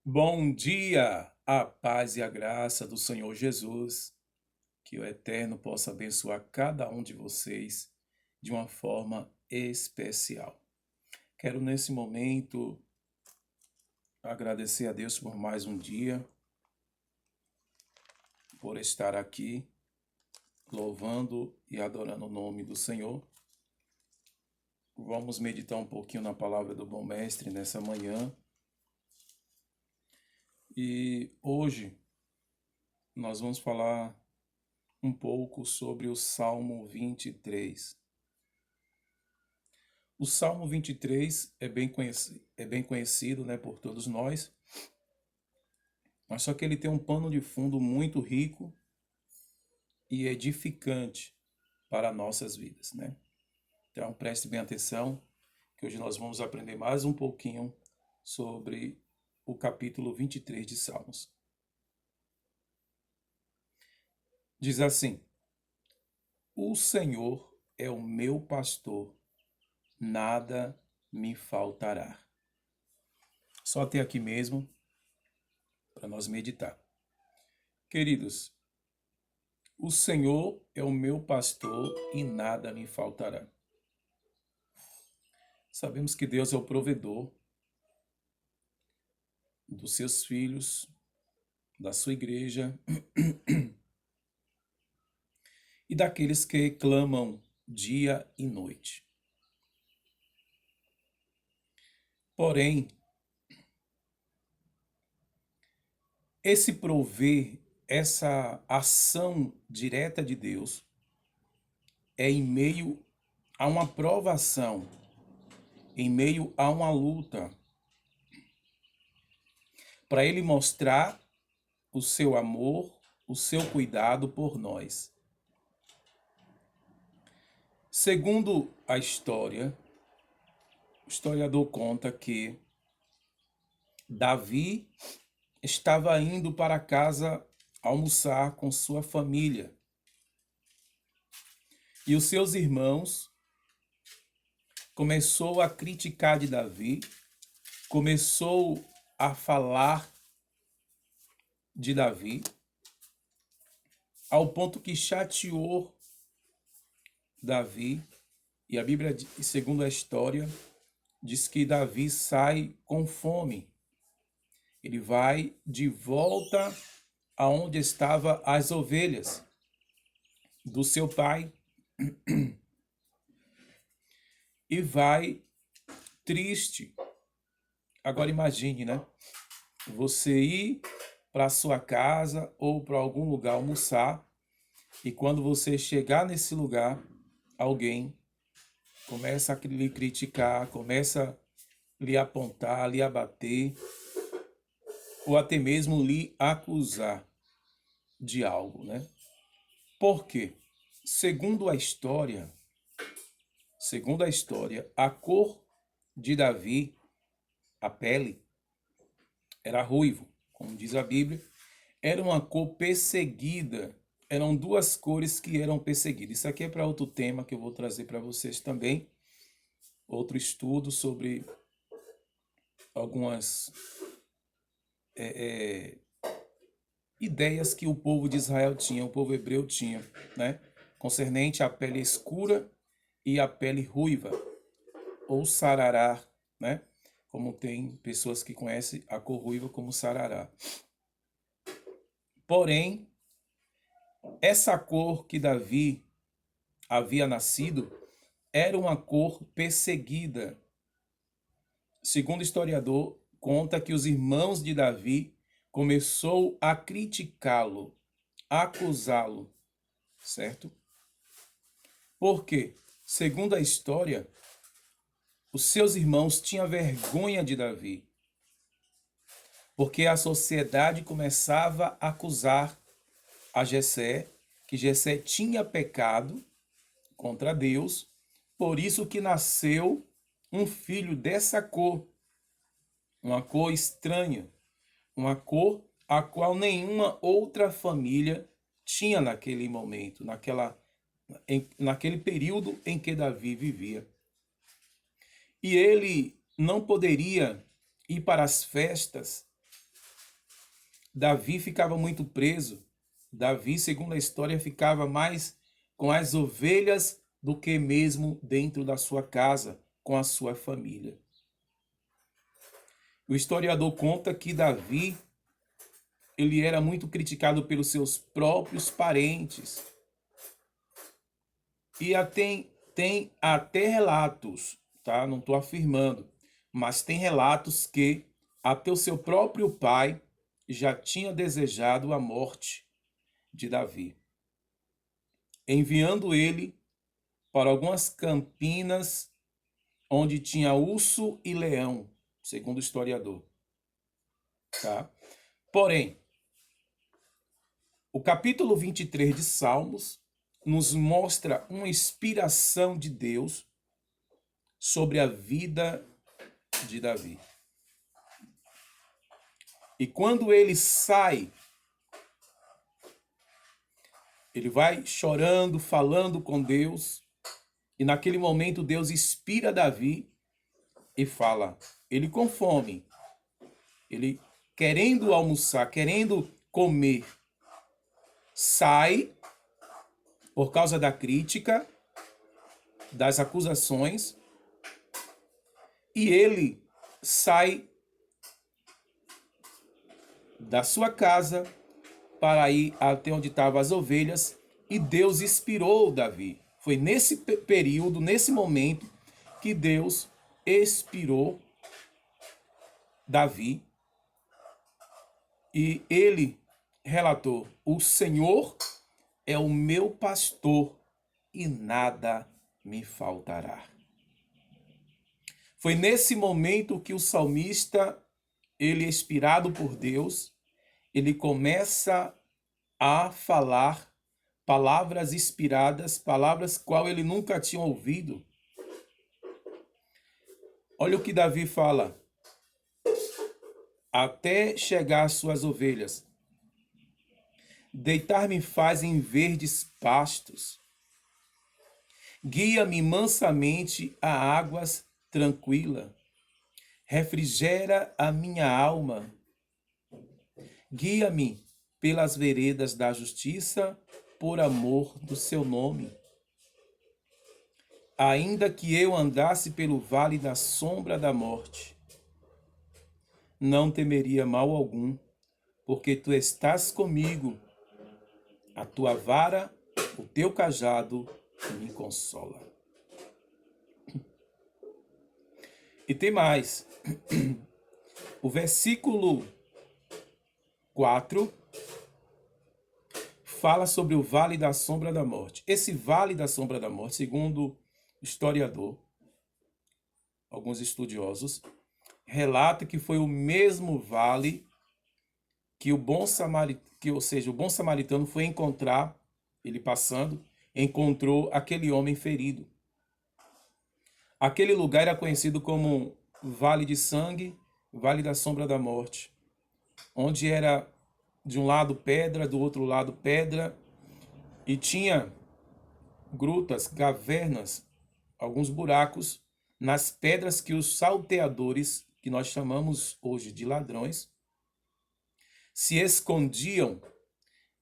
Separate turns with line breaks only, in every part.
Bom dia, a paz e a graça do Senhor Jesus, que o Eterno possa abençoar cada um de vocês de uma forma especial. Quero nesse momento agradecer a Deus por mais um dia, por estar aqui louvando e adorando o nome do Senhor. Vamos meditar um pouquinho na palavra do bom mestre nessa manhã. E hoje nós vamos falar um pouco sobre o Salmo 23. O Salmo 23 é bem conhecido, né, por todos nós, mas só que ele tem um pano de fundo muito rico e edificante para nossas vidas, né? Então preste bem atenção, que hoje nós vamos aprender mais um pouquinho sobre o capítulo 23 de Salmos. Diz assim: O Senhor é o meu pastor, nada me faltará. Só até aqui mesmo para nós meditar. Queridos, o Senhor é o meu pastor e nada me faltará. Sabemos que Deus é o provedor dos seus filhos, da sua igreja e daqueles que clamam dia e noite. Porém, esse prover, essa ação direta de Deus, é em meio a uma provação, em meio a uma luta, para Ele mostrar o seu amor, o seu cuidado por nós. Segundo a história, o historiador conta que Davi estava indo para casa almoçar com sua família. E os seus irmãos começou a criticar de Davi, começou a falar de Davi, ao ponto que chateou Davi. E a Bíblia, segundo a história, diz que Davi sai com fome. Ele vai de volta aonde estavam as ovelhas do seu pai e vai triste. Agora imagine, né? Você ir para sua casa ou para algum lugar almoçar e quando você chegar nesse lugar, alguém começa a lhe criticar, começa a lhe apontar, lhe abater ou até mesmo lhe acusar de algo, né? Por quê? Segundo a história, a cor de Davi, a pele, era ruivo, como diz a Bíblia, era uma cor perseguida, eram duas cores que eram perseguidas. Isso aqui é para outro tema que eu vou trazer para vocês também, outro estudo sobre algumas ideias que o povo de Israel tinha, o povo hebreu tinha, né? Concernente à pele escura e à pele ruiva, ou sarará, né? Como tem pessoas que conhecem a cor ruiva como sarará. Porém, essa cor que Davi havia nascido era uma cor perseguida. Segundo o historiador, conta que os irmãos de Davi começou a criticá-lo, a acusá-lo, certo? Por quê? Segundo a história, os seus irmãos tinham vergonha de Davi, porque a sociedade começava a acusar a Jessé, que Jessé tinha pecado contra Deus, por isso que nasceu um filho dessa cor, uma cor estranha, uma cor a qual nenhuma outra família tinha naquele momento, naquele período em que Davi vivia. E ele não poderia ir para as festas Davi ficava muito preso. Davi, segundo a história, ficava mais com as ovelhas do que mesmo dentro da sua casa, com a sua família. O historiador conta que Davi, ele era muito criticado pelos seus próprios parentes. E tem até relatos, tá? Não estou afirmando, mas tem relatos que até o seu próprio pai já tinha desejado a morte de Davi, enviando ele para algumas campinas onde tinha urso e leão, segundo o historiador, tá? Porém, o capítulo 23 de Salmos nos mostra uma inspiração de Deus sobre a vida de Davi. E quando ele sai, ele vai chorando, falando com Deus, e naquele momento Deus inspira Davi e fala, ele com fome, ele querendo almoçar, querendo comer, sai por causa da crítica, das acusações, e ele sai da sua casa para ir até onde estavam as ovelhas, e Deus inspirou Davi. Foi nesse período, nesse momento, que Deus inspirou Davi, e ele relatou, o Senhor é o meu pastor e nada me faltará. Foi nesse momento que o salmista, ele inspirado por Deus, ele começa a falar palavras inspiradas, palavras qual ele nunca tinha ouvido. Olha o que Davi fala. Até chegar às suas ovelhas. Deitar-me faz em verdes pastos. Guia-me mansamente a águas tranquilas. Refrigera a minha alma. Guia-me pelas veredas da justiça, por amor do seu nome. Ainda que eu andasse pelo vale da sombra da morte, não temeria mal algum, porque tu estás comigo. A tua vara, o teu cajado me consola. E tem mais. O versículo 4 fala sobre o vale da sombra da morte. Esse vale da sombra da morte, segundo o historiador, alguns estudiosos, relata que foi o mesmo vale que o bom samaritano foi encontrar, ele passando, encontrou aquele homem ferido. Aquele lugar era conhecido como Vale de Sangue, Vale da Sombra da Morte, onde era de um lado pedra, do outro lado pedra, e tinha grutas, cavernas, alguns buracos nas pedras que os salteadores, que nós chamamos hoje de ladrões, se escondiam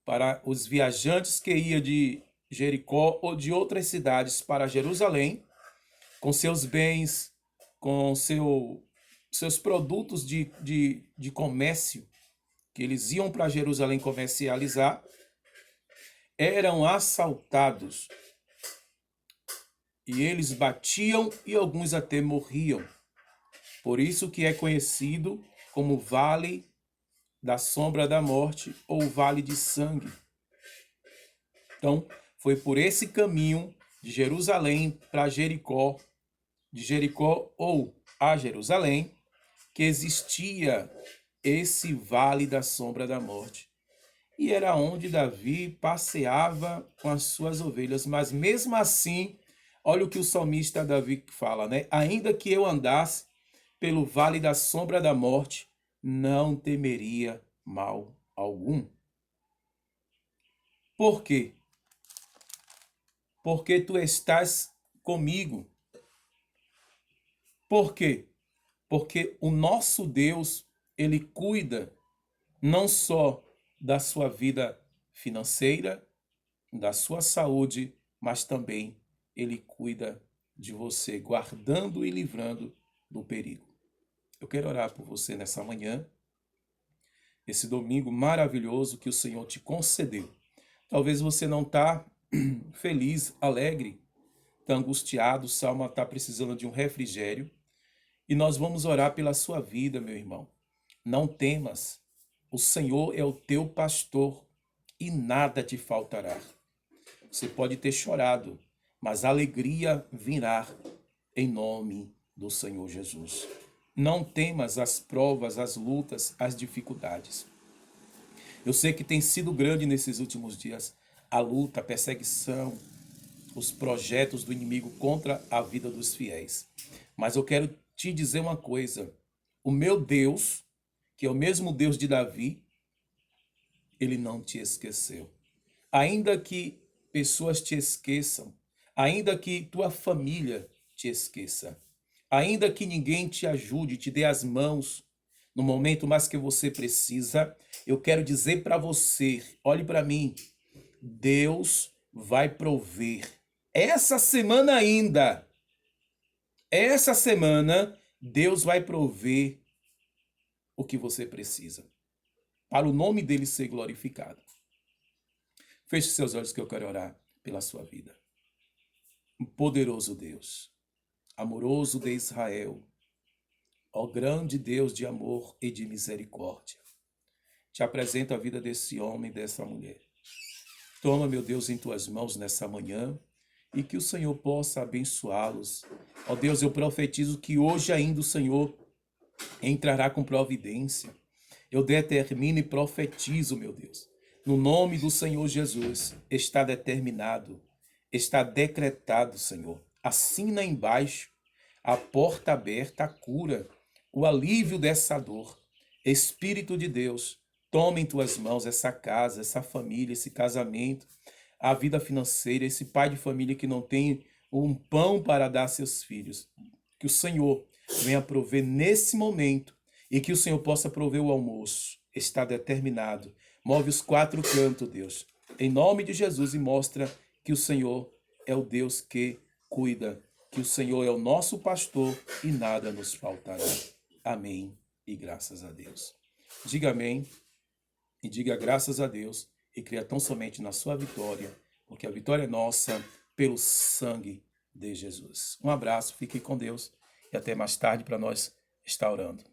para os viajantes que iam de Jericó ou de outras cidades para Jerusalém, com seus bens, com seus produtos de comércio, que eles iam para Jerusalém comercializar, eram assaltados. E eles batiam e alguns até morriam. Por isso que é conhecido como Vale da Sombra da Morte ou Vale de Sangue. Então, foi por esse caminho de Jerusalém para Jericó, de Jericó ou a Jerusalém, que existia esse Vale da Sombra da Morte. E era onde Davi passeava com as suas ovelhas. Mas mesmo assim, olha o que o salmista Davi fala, né? Ainda que eu andasse pelo vale da sombra da morte, não temeria mal algum. Por quê? Porque tu estás comigo. Por quê? Porque o nosso Deus, ele cuida não só da sua vida financeira, da sua saúde, mas também Ele cuida de você, guardando e livrando do perigo. Eu quero orar por você nessa manhã, esse domingo maravilhoso que o Senhor te concedeu. Talvez você não está feliz, alegre, está angustiado, o Salma está precisando de um refrigério. E nós vamos orar pela sua vida, meu irmão. Não temas, o Senhor é o teu pastor e nada te faltará. Você pode ter chorado, mas a alegria virá em nome do Senhor Jesus. Não temas as provas, as lutas, as dificuldades. Eu sei que tem sido grande nesses últimos dias a luta, a perseguição, os projetos do inimigo contra a vida dos fiéis. Mas eu quero te dizer uma coisa: o meu Deus, que é o mesmo Deus de Davi, ele não te esqueceu. Ainda que pessoas te esqueçam, ainda que tua família te esqueça, ainda que ninguém te ajude, te dê as mãos no momento mais que você precisa, eu quero dizer para você, olhe para mim, Deus vai prover. Essa semana ainda, essa semana, Deus vai prover o que você precisa, para o nome dele ser glorificado. Feche seus olhos que eu quero orar pela sua vida. Um poderoso Deus, amoroso de Israel, ó grande Deus de amor e de misericórdia, te apresento a vida desse homem e dessa mulher. Toma, meu Deus, em tuas mãos nessa manhã e que o Senhor possa abençoá-los. Ó Deus, eu profetizo que hoje ainda o Senhor entrará com providência. Eu determino e profetizo, meu Deus. No nome do Senhor Jesus, está determinado, está decretado, Senhor. Assina embaixo a porta aberta, a cura, o alívio dessa dor. Espírito de Deus, toma em tuas mãos essa casa, essa família, esse casamento, a vida financeira, esse pai de família que não tem um pão para dar a seus filhos. Que o Senhor venha prover nesse momento e que o Senhor possa prover o almoço. Está determinado. Move os quatro cantos, Deus, em nome de Jesus, e mostra que o Senhor é o Deus que cuida, que o Senhor é o nosso pastor e nada nos faltará. Amém e graças a Deus. Diga amém e diga graças a Deus e creia tão somente na sua vitória, porque a vitória é nossa pelo sangue de Jesus. Um abraço, fique com Deus e até mais tarde para nós estar orando.